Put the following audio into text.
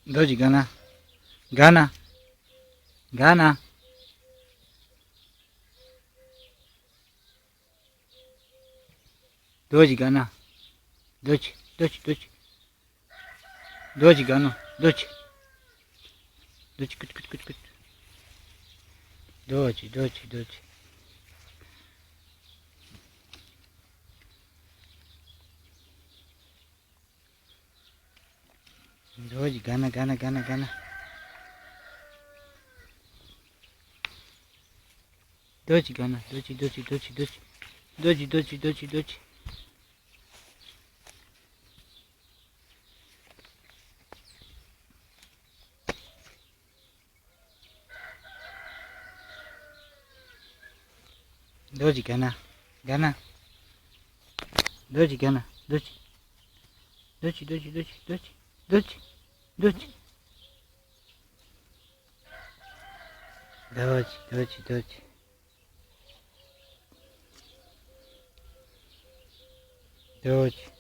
Doji Gana. Gana. Gana. Doji Gana. Doji. Doji. Doji. Doji Gano. Doji. Doji. Good. Good. Good. Good. Doji. Doji. Doji. Doji Gana. Gana. Gana. Gana. Doji Gana. Doji. Doji. Doji. Doji. Doji. Doji. Doji. Doji. Doji Gana. Gana. Doji Gana. Doji. Doji. Doji. Doji. Doji. Doji. Doji. Doji. Doji. Doji. Doji.